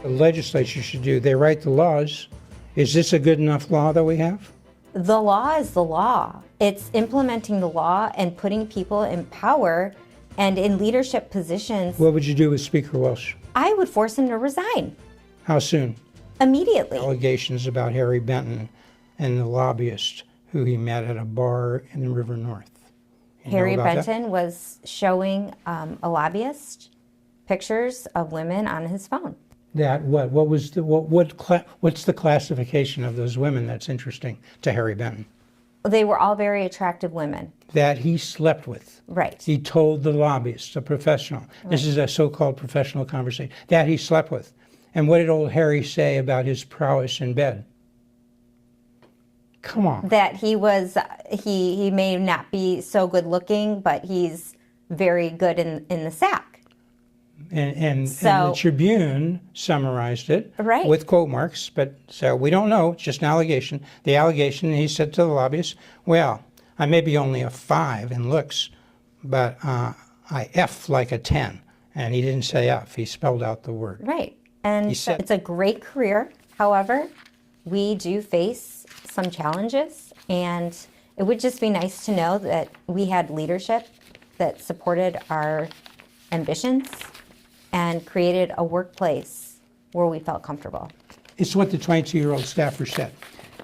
The legislature should do. They write the laws. Is this a good enough law that we have? The law is the law. It's implementing the law and putting people in power and in leadership positions. What would you do with Speaker Welch? I would force him to resign. How soon? Immediately. Allegations about Harry Benton and the lobbyist who he met at a bar in the River North. Harry Benton was showing a lobbyist pictures of women on his phone. That what? What was the what's the classification of those women that's interesting to Harry Benton? They were all very attractive women. That he slept with. Right. He told the lobbyist, a professional. Right. This is a so-called professional conversation. That he slept with. And what did old Harry say about his prowess in bed? Come on. That he was, he may not be so good looking, but he's very good in the sack. And the Tribune summarized it with quote marks, but so we don't know, it's just an allegation. The allegation, he said to the lobbyist, well, I may be only a 5 in looks, but I F like a 10. And he didn't say F, he spelled out the word. Right, and it's a great career. However, we do face some challenges, and it would just be nice to know that we had leadership that supported our ambitions and created a workplace where we felt comfortable. It's what the 22-year-old staffer said.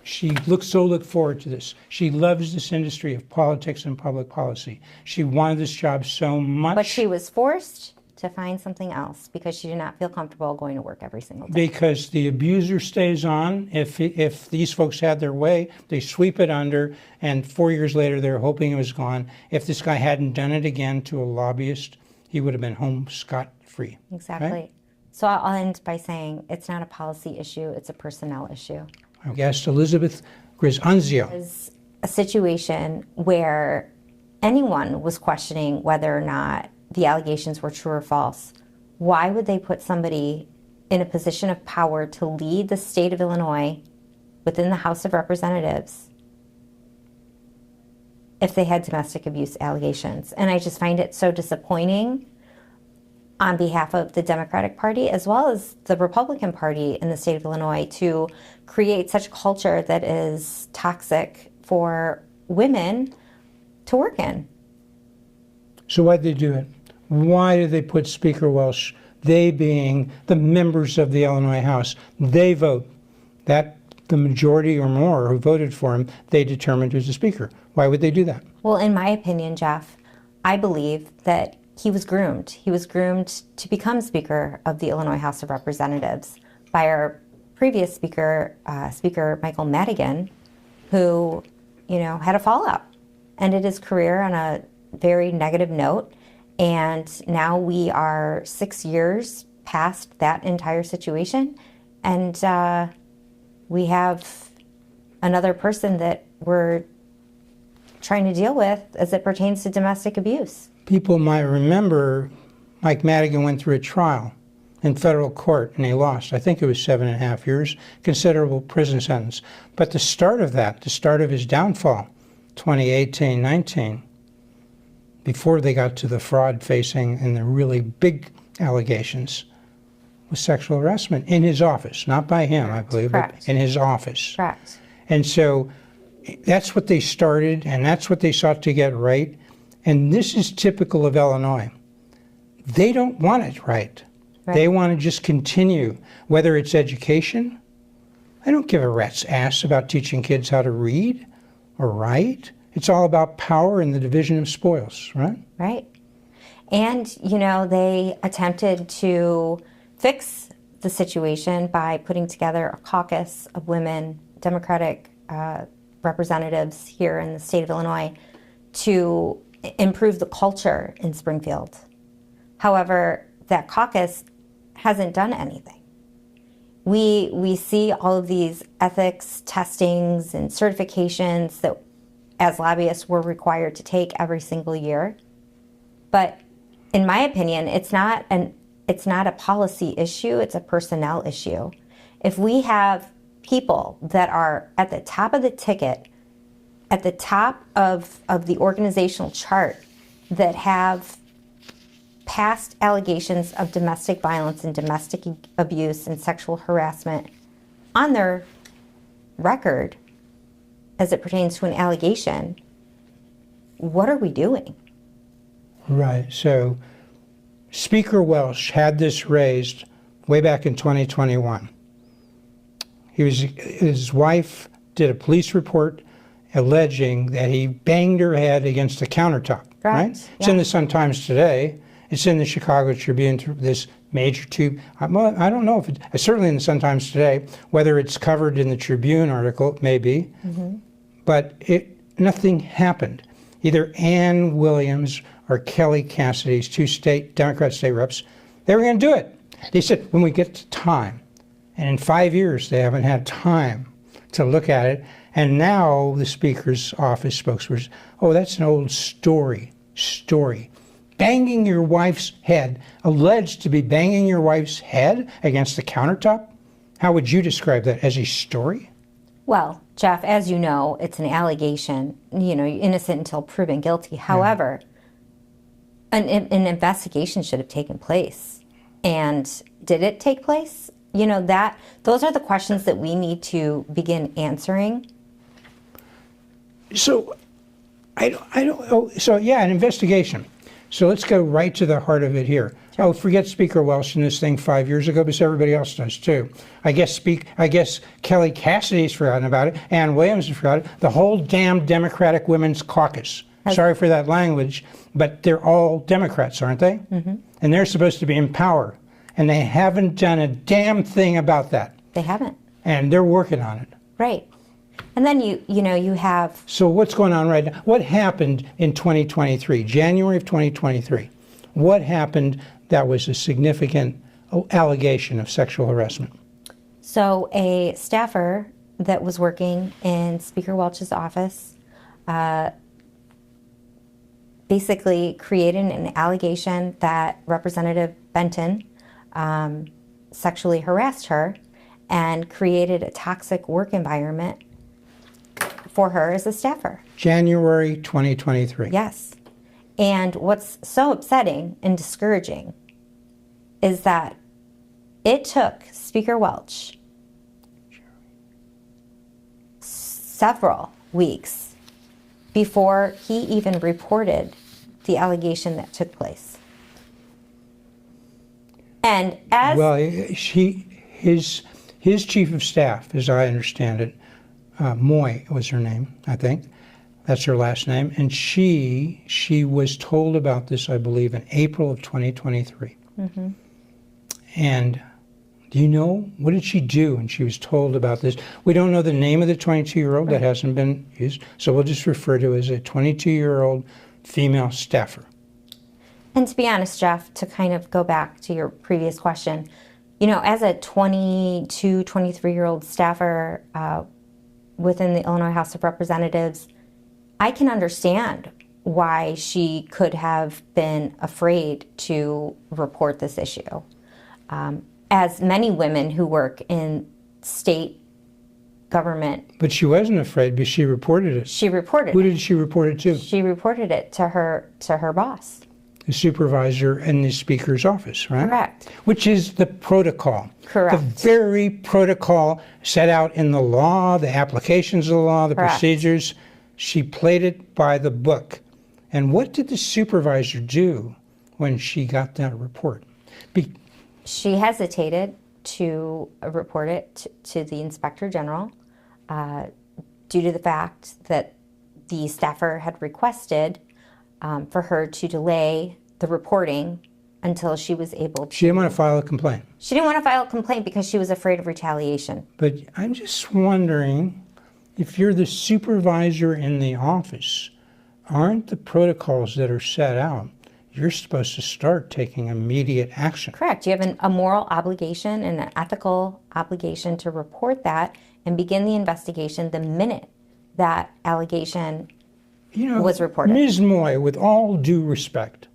She looked forward to this. She loves this industry of politics and public policy. She wanted this job so much. But she was forced to find something else because she did not feel comfortable going to work every single day. Because the abuser stays on. If these folks had their way, they sweep it under, and 4 years later they're hoping it was gone. If this guy hadn't done it again to a lobbyist, he would have been home scot-free. Exactly. Right? So I'll end by saying it's not a policy issue, it's a personnel issue. I guessed Elizabeth Grisanzio. It was a situation where anyone was questioning whether or not the allegations were true or false. Why would they put somebody in a position of power to lead the state of Illinois within the House of Representatives if they had domestic abuse allegations? And I just find it so disappointing on behalf of the Democratic Party as well as the Republican Party in the state of Illinois to create such a culture that is toxic for women to work in. So why'd they do it? Why did they put Speaker Welch, they being the members of the Illinois House, they vote that the majority or more who voted for him, they determined who's the speaker. Why would they do that? Well, in my opinion, Jeff, I believe that he was groomed. He was groomed to become Speaker of the Illinois House of Representatives by our previous Speaker, Speaker Michael Madigan, who, had a fallout, ended his career on a very negative note. And now we are 6 years past that entire situation, and we have another person that we're trying to deal with as it pertains to domestic abuse. People might remember Mike Madigan went through a trial in federal court and he lost. I think it was 7.5 years, considerable prison sentence. But the start of that, the start of his downfall, 2018-19, before they got to the fraud facing and the really big allegations, was sexual harassment in his office, not by him, I believe, but in his office. Correct. And so that's what they started, and that's what they sought to get right. And this is typical of Illinois. They don't want it right. They want to just continue, whether it's education. I don't give a rat's ass about teaching kids how to read or write. It's all about power and the division of spoils, right? Right. And, they attempted to fix the situation by putting together a caucus of women, Democratic representatives here in the state of Illinois to improve the culture in Springfield. However, that caucus hasn't done anything. We see all of these ethics testings and certifications that as lobbyists we're required to take every single year. But in my opinion, it's not a policy issue, it's a personnel issue. If we have people that are at the top of the ticket, at the top of the organizational chart, that have past allegations of domestic violence and domestic abuse and sexual harassment on their record as it pertains to an allegation, what are we doing? Right. So Speaker Welch had this raised way back in 2021. His wife did a police report alleging that he banged her head against the countertop. Right? It's Yeah. in the Sun-Times today. It's in the Chicago Tribune, this major tube. I don't know if it's certainly in the Sun-Times today. Whether it's covered in the Tribune article, it may be. But nothing happened. Either Ann Williams or Kelly Cassidy's two Democrat state reps, they were going to do it. They said, when we get to time. And in 5 years, they haven't had time to look at it. And now the Speaker's office spokesperson, oh, that's an old story. Banging your wife's head, alleged to be banging your wife's head against the countertop? How would you describe that? As a story? Well, Jeff, as you know, it's an allegation, you're innocent until proven guilty. However, an investigation should have taken place. And did it take place? Those are the questions that we need to begin answering. So, an investigation. So let's go right to the heart of it here. Oh, forget Speaker Welch in this thing 5 years ago, because everybody else does too. I guess Kelly Cassidy's forgotten about it. Ann Williams has forgotten it. The whole damn Democratic Women's Caucus. Sorry for that language, but they're all Democrats, aren't they? And they're supposed to be in power. And they haven't done a damn thing about that. They haven't. And they're working on it. Right. And then you have... So what's going on right now? What happened in 2023, January of 2023? What happened that was a significant allegation of sexual harassment? So a staffer that was working in Speaker Welch's office basically created an allegation that Representative Benton sexually harassed her and created a toxic work environment for her as a staffer. January 2023. Yes. And what's so upsetting and discouraging is that it took Speaker Welch several weeks before he even reported the allegation that took place. And as... Well, his chief of staff, as I understand it, Moy was her name, I think. That's her last name. And she was told about this, I believe, in April of 2023. And do you know, what did she do when she was told about this? We don't know the name of the 22-year-old. That hasn't been used. So we'll just refer to it as a 22-year-old female staffer. And to be honest, Jeff, to kind of go back to your previous question, as a 22, 23-year-old staffer within the Illinois House of Representatives, I can understand why she could have been afraid to report this issue. As many women who work in state government. But she wasn't afraid because she reported it. She reported it. Who did she report it to? She reported it to her boss. The supervisor in the Speaker's office, right? Correct. Which is the protocol. Correct. The very protocol set out in the law, the applications of the law, the Correct. procedures. She played it by the book. And what did the supervisor do when she got that report? She hesitated to report it to the Inspector General due to the fact that the staffer had requested for her to delay the reporting until she was able to. She didn't want to file a complaint. She didn't want to file a complaint because she was afraid of retaliation. But I'm just wondering, if you're the supervisor in the office, aren't the protocols that are set out, you're supposed to start taking immediate action? Correct. You have a moral obligation and an ethical obligation to report that and begin the investigation the minute that allegation was reported. Ms. Moy, with all due respect,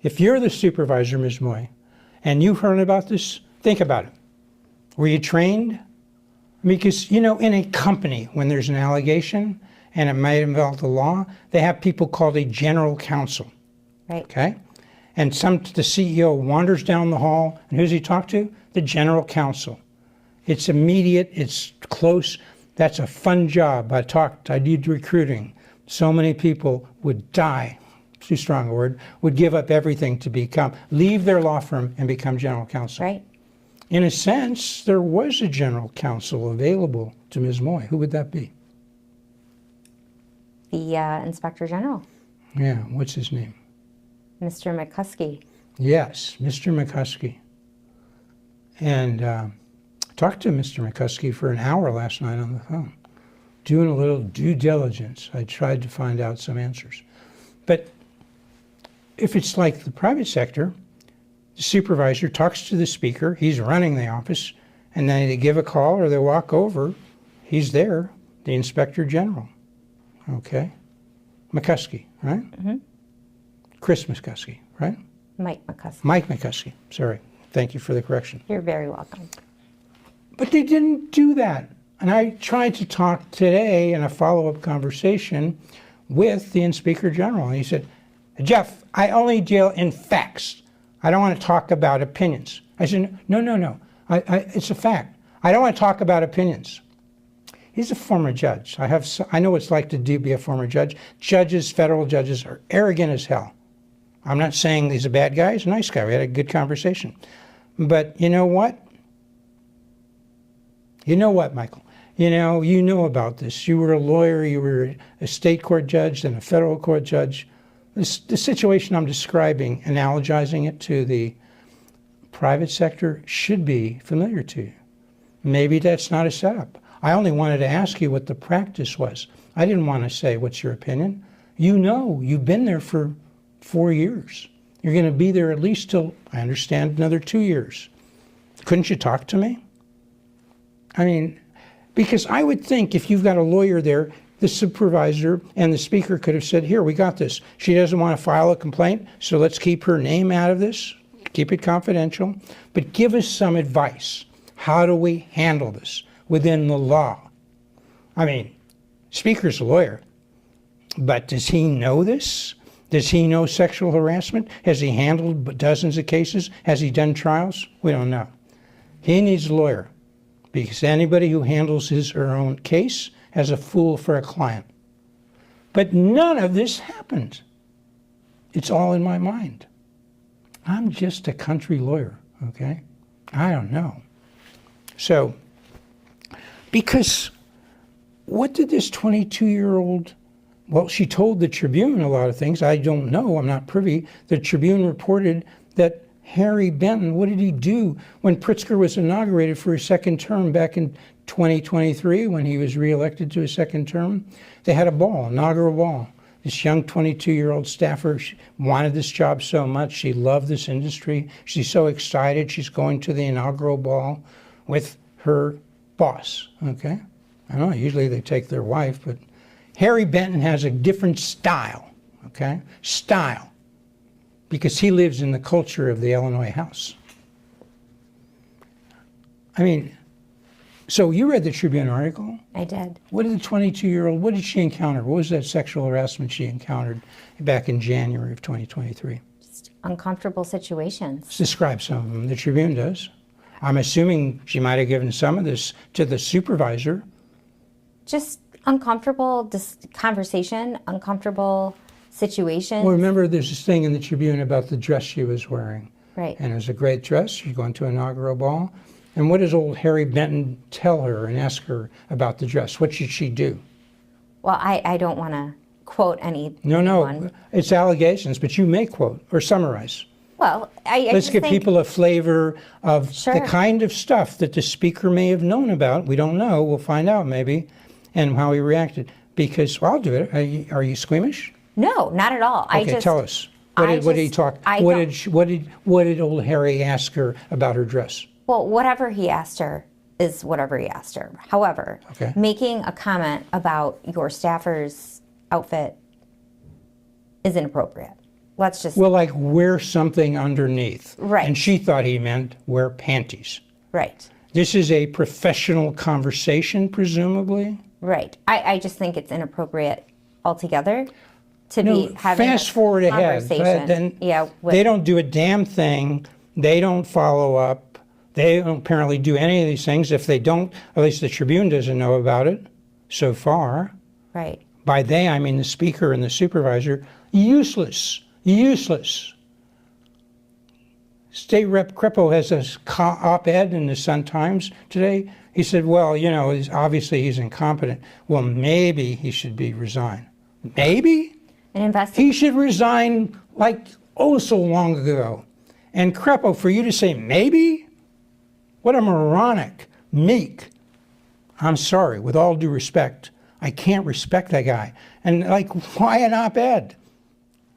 if you're the supervisor, Ms. Moy, and you've heard about this, think about it. Were you trained? Because, in a company, when there's an allegation and it might involve the law, they have people called a general counsel. Right. Okay? And the CEO wanders down the hall, and who's he talk to? The general counsel. It's immediate, it's close. That's a fun job. I did recruiting. So many people would die, too strong a word, would give up everything to leave their law firm and become general counsel. Right. In a sense, there was a general counsel available to Ms. Moy. Who would that be? The Inspector General. Yeah, what's his name? Mr. McCuskey. Yes, Mr. McCuskey. And talked to Mr. McCuskey for an hour last night on the phone, doing a little due diligence. I tried to find out some answers. But if it's like the private sector, the supervisor talks to the speaker, he's running the office, and then they give a call or they walk over, he's there, the Inspector General. Okay? McCuskey, right? Mm-hmm. Chris McCuskey, right? Mike McCuskey. Mike McCuskey, sorry. Thank you for the correction. You're very welcome. But they didn't do that. And I tried to talk today in a follow-up conversation with the Inspector General. And he said, Jeff, I only deal in facts. I don't want to talk about opinions. I said, no. It's a fact. I don't want to talk about opinions. He's a former judge. I know what it's like to be a former judge. Judges, federal judges, are arrogant as hell. I'm not saying he's a bad guy. He's a nice guy. We had a good conversation. But you know what? You know what, Michael? You know about this. You were a lawyer. You were a state court judge, then a federal court judge. The situation I'm describing, analogizing it to the private sector, should be familiar to you. Maybe that's not a setup. I only wanted to ask you what the practice was. I didn't want to say, what's your opinion? You've been there for 4 years. You're going to be there at least till, I understand, another 2 years. Couldn't you talk to me? I mean, because I would think if you've got a lawyer there, the supervisor and the speaker could have said, here, we got this. She doesn't want to file a complaint, so let's keep her name out of this, keep it confidential, but give us some advice. How do we handle this within the law? I mean, speaker's a lawyer, but does he know this? Does he know sexual harassment? Has he handled dozens of cases? Has he done trials? We don't know. He needs a lawyer, because anybody who handles his or her own case has a fool for a client. But none of this happened. It's all in my mind. I'm just a country lawyer, okay? I don't know. So, because what did this 22-year-old, well, she told the Tribune a lot of things. I don't know. I'm not privy. The Tribune reported that Harry Benton, what did he do when Pritzker was inaugurated for his second term back in 2023 when he was reelected to his second term? They had a ball, inaugural ball. This young 22-year-old staffer wanted this job so much. She loved this industry. She's so excited. She's going to the inaugural ball with her boss, okay? I don't know, usually they take their wife, but Harry Benton has a different style, okay? Style. Because he lives in the culture of the Illinois House. I mean, so you read the Tribune article? I did. What did the 22-year-old, what did she encounter? What was that sexual harassment she encountered back in January of 2023? Just uncomfortable situations. Let's describe some of them. The Tribune does. I'm assuming she might have given some of this to the supervisor. Just uncomfortable conversation, uncomfortable situations. Well, remember there's this thing in the Tribune about the dress she was wearing. Right. And it was a great dress. She's going to an inaugural ball. And what does old Harry Benton tell her and ask her about the dress? What should she do? Well, I don't want to quote any. No, it's allegations, but you may quote or summarize. Well, I Let's just give think, people a flavor of Sure. the kind of stuff that the speaker may have known about. We don't know. We'll find out maybe, and how he reacted. Because, well, I'll do it. Are you squeamish? No, not at all. Okay, tell us. What did he talk? What did old Harry ask her about her dress? Well, whatever he asked her is whatever he asked her. However, Okay. making a comment about your staffer's outfit is inappropriate. Let's just Well, like wear something underneath. Right. And she thought he meant wear panties. right. This is a professional conversation, presumably. Right. I just think it's inappropriate altogether. to be having fast a forward ahead. conversation. Then Yeah, they don't do a damn thing. They don't follow up. They don't apparently do any of these things. If they don't, at least the Tribune doesn't know about it so far. right. By they, I mean the speaker and the supervisor. Useless. Useless. State Rep Crepo has a op-ed in the Sun-Times today. He said, well, you know, obviously he's incompetent. Well, maybe he should be resigned. Maybe? He should resign like oh so long ago. And Crepo, for you to say maybe? What a moronic, meek. I'm sorry, with all due respect, I can't respect that guy. And like, why an op-ed?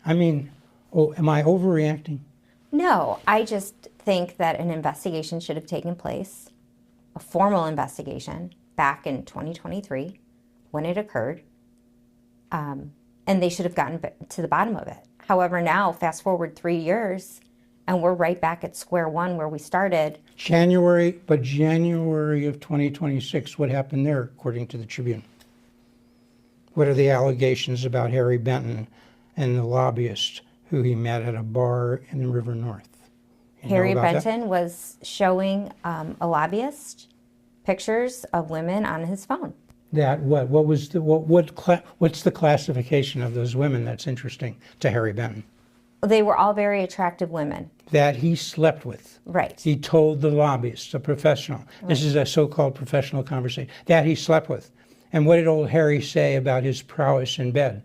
I mean, oh, am I overreacting? No, I just think that an investigation should have taken place, a formal investigation, back in 2023 when it occurred, and they should have gotten to the bottom of it. However, now, fast forward 3 years, and we're right back at square one where we started. January of 2026, what happened there, according to the Tribune? What are the allegations about Harry Benton and the lobbyist who he met at a bar in the River North? Harry Benton was showing a lobbyist pictures of women on his phone. That what? What was the what's the classification of those women that's interesting to Harry Benton? They were all very attractive women. That he slept with. Right. He told the lobbyist, a professional. Right. This is a so-called professional conversation. That he slept with. And what did old Harry say about his prowess in bed?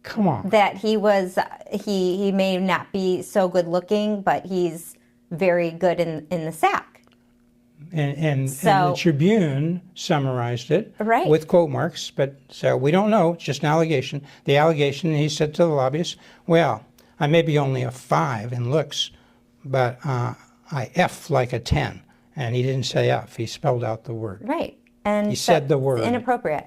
Come on. That he was, he may not be so good looking, but he's very good in the sack. And the Tribune summarized it right. with quote marks, but so we don't know, it's just an allegation. The allegation, he said to the lobbyist, well, I may be only a 5 in looks, but I F like a 10. And he didn't say F, he spelled out the word. Right. And he said the word. Inappropriate.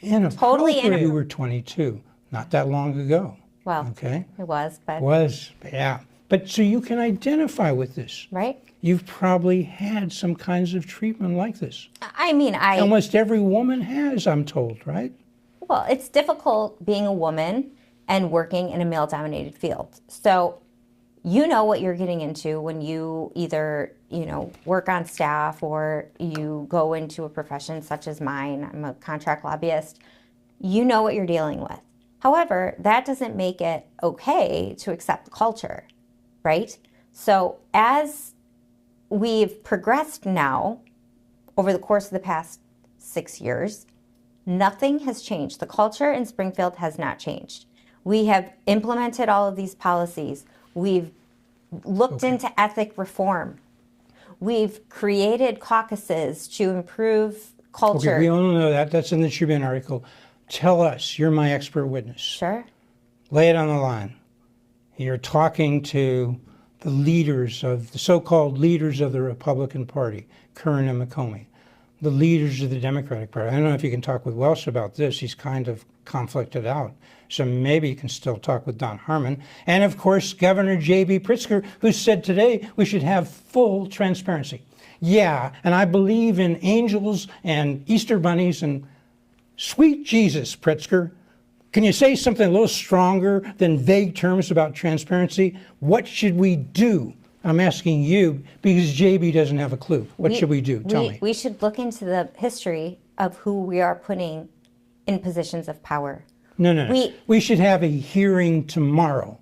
Inappropriate. Totally inappropriate. You were 22, not that long ago. Well, okay. It was, but. Was, yeah. But so you can identify with this. Right. You've probably had some kinds of treatment like this. I mean, almost every woman has, I'm told, right? Well, it's difficult being a woman and working in a male-dominated field. So you know what you're getting into when you either, work on staff or you go into a profession such as mine. I'm a contract lobbyist. You know what you're dealing with. However, that doesn't make it okay to accept the culture, right? So as we've progressed now over the course of the past 6 years, nothing has changed. The culture in Springfield has not changed. We have implemented all of these policies. We've looked into ethic reform. We've created caucuses to improve culture. Okay, we all know that. That's in the Tribune article. Tell us, you're my expert witness. Sure. Lay it on the line. You're talking to the leaders of the so-called leaders of the Republican Party, Curran and McComey, the leaders of the Democratic Party. I don't know if you can talk with Welch about this. He's kind of conflicted out. So maybe you can still talk with Don Harmon. And of course, Governor J.B. Pritzker, who said today we should have full transparency. Yeah, and I believe in angels and Easter bunnies and sweet Jesus, Pritzker. Can you say something a little stronger than vague terms about transparency? What should we do? I'm asking you because JB doesn't have a clue. What should we do? Tell me. We should look into the history of who we are putting in positions of power. No. We should have a hearing tomorrow.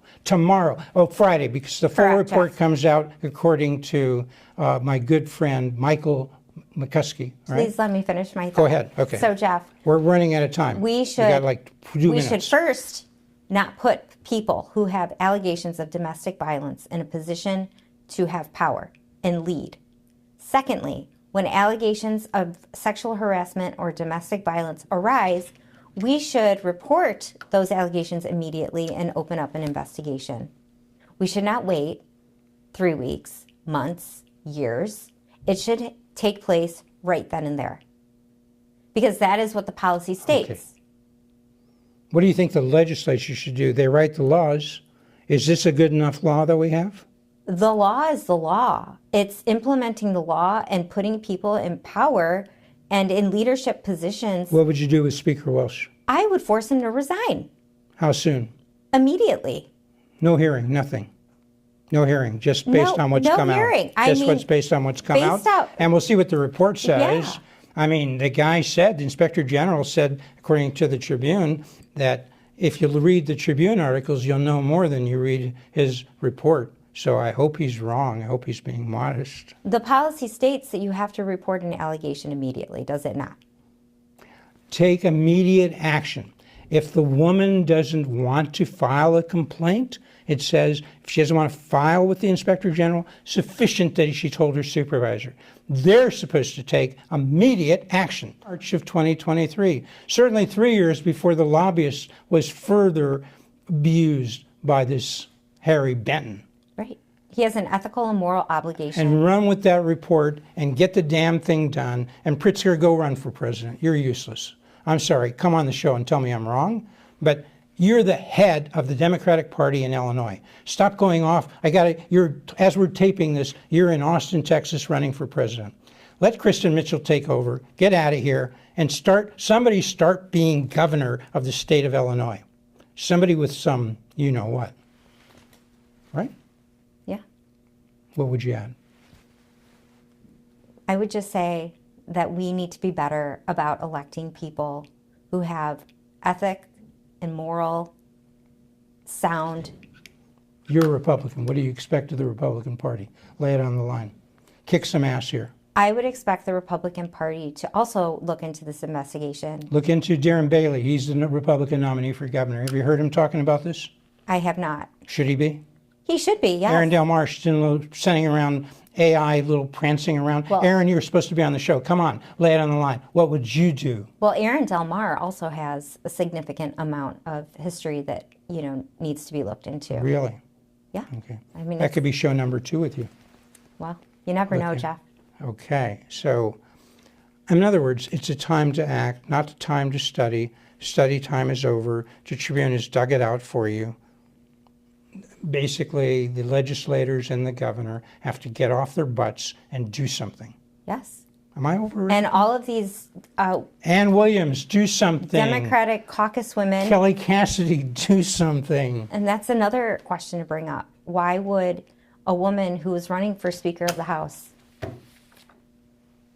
Friday, because the full report Jeff. comes out according to my good friend Michael McCuskey. Right? Please let me finish my thought. Go ahead. Okay. So, Jeff, we're running out of time. We got like 2 minutes. should first not put people who have allegations of domestic violence in a position to have power and lead. Secondly, when allegations of sexual harassment or domestic violence arise, we should report those allegations immediately and open up an investigation. We should not wait 3 weeks, months, years. It should take place right then and there, because that is what the policy states. Okay. What do you think the legislature should do? They write the laws. Is this a good enough law that we have? The law is the law. It's implementing the law and putting people in power and in leadership positions. What would you do with Speaker Welch? I would force him to resign How soon? immediately. No hearing, nothing. No hearing, just based on what's come no hearing. out. Just what's based on what's come based out. out- And we'll see what the report says. Yeah. I mean, the guy said, the Inspector General said, according to the Tribune, that if you read the Tribune articles, you'll know more than you read his report. So I hope he's wrong. I hope he's being modest. The policy states that you have to report an allegation immediately, does it not? Take immediate action. If the woman doesn't want to file a complaint, it says if she doesn't want to file with the Inspector General, sufficient that she told her supervisor. They're supposed to take immediate action. March of 2023, certainly 3 years before the lobbyist was further abused by this Harry Benton. Right. He has an ethical and moral obligation. And run with that report and get the damn thing done. And Pritzker, go run for president. You're useless. I'm sorry, come on the show and tell me I'm wrong, but you're the head of the Democratic Party in Illinois. Stop going off. As we're taping this, you're in Austin, Texas, running for president. Let Kristen Mitchell take over, get out of here, and somebody start being governor of the state of Illinois. Somebody with some, you know what, right? Yeah. What would you add? I would just say that we need to be better about electing people who have ethic and moral, sound. You're a Republican. What do you expect of the Republican Party? Lay it on the line. Kick some ass here. I would expect the Republican Party to also look into this investigation. Look into Darren Bailey. He's the Republican nominee for governor. Have you heard him talking about this? I have not. Should he be? He should be, yes. Aaron Del Mar sending around AI, little prancing around. Well, Aaron, you're supposed to be on the show. Come on, lay it on the line. What would you do? Well, Aaron Del Mar also has a significant amount of history that, needs to be looked into. Really? Yeah. Okay. I mean, That could be show number 2 with you. well, you never know, Jeff. Okay. So, in other words, it's a time to act, not a time to study. Study time is over. The Tribune has dug it out for you. Basically, the legislators and the governor have to get off their butts and do something. Yes. Am I over? And all of these Ann Williams, do something. Democratic caucus women. Kelly Cassidy, do something. And that's another question to bring up. Why would a woman who is running for Speaker of the House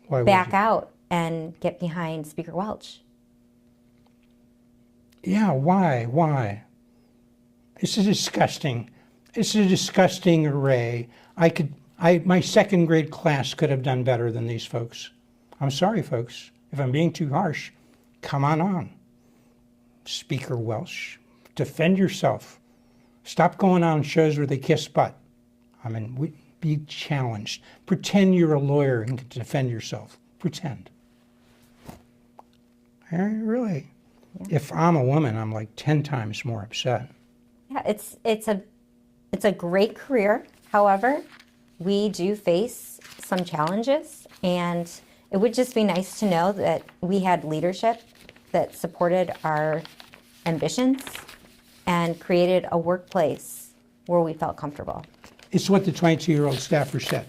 Why would back you? out and get behind Speaker Welch? Yeah, why? Why? It's a disgusting array. My second grade class could have done better than these folks. I'm sorry, folks. If I'm being too harsh, come on. Speaker Welch, defend yourself. Stop going on shows where they kiss butt. I mean, be challenged. Pretend you're a lawyer and can defend yourself. Pretend. Really? Yeah. If I'm a woman, I'm like 10 times more upset. Yeah, it's a great career. However, we do face some challenges, and it would just be nice to know that we had leadership that supported our ambitions and created a workplace where we felt comfortable. It's what the 22-year-old staffer said.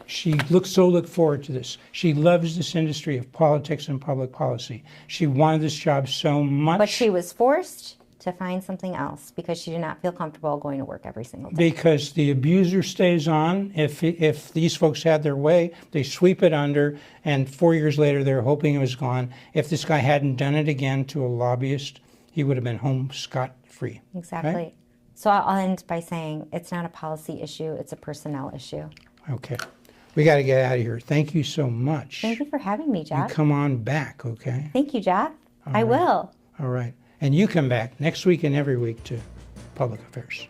She looked forward to this. She loves this industry of politics and public policy. She wanted this job so much. But she was forced to find something else because she did not feel comfortable going to work every single day. Because the abuser stays on. If these folks had their way, they sweep it under, and 4 years later they're hoping it was gone. If this guy hadn't done it again to a lobbyist, he would have been home scot-free. Exactly. Right? So I'll end by saying it's not a policy issue, it's a personnel issue. Okay. We got to get out of here. Thank you so much. Thank you for having me, Jeff. You come on back, okay? Thank you, Jeff. All I right. will. All right. And you come back next week and every week to Public Affairs.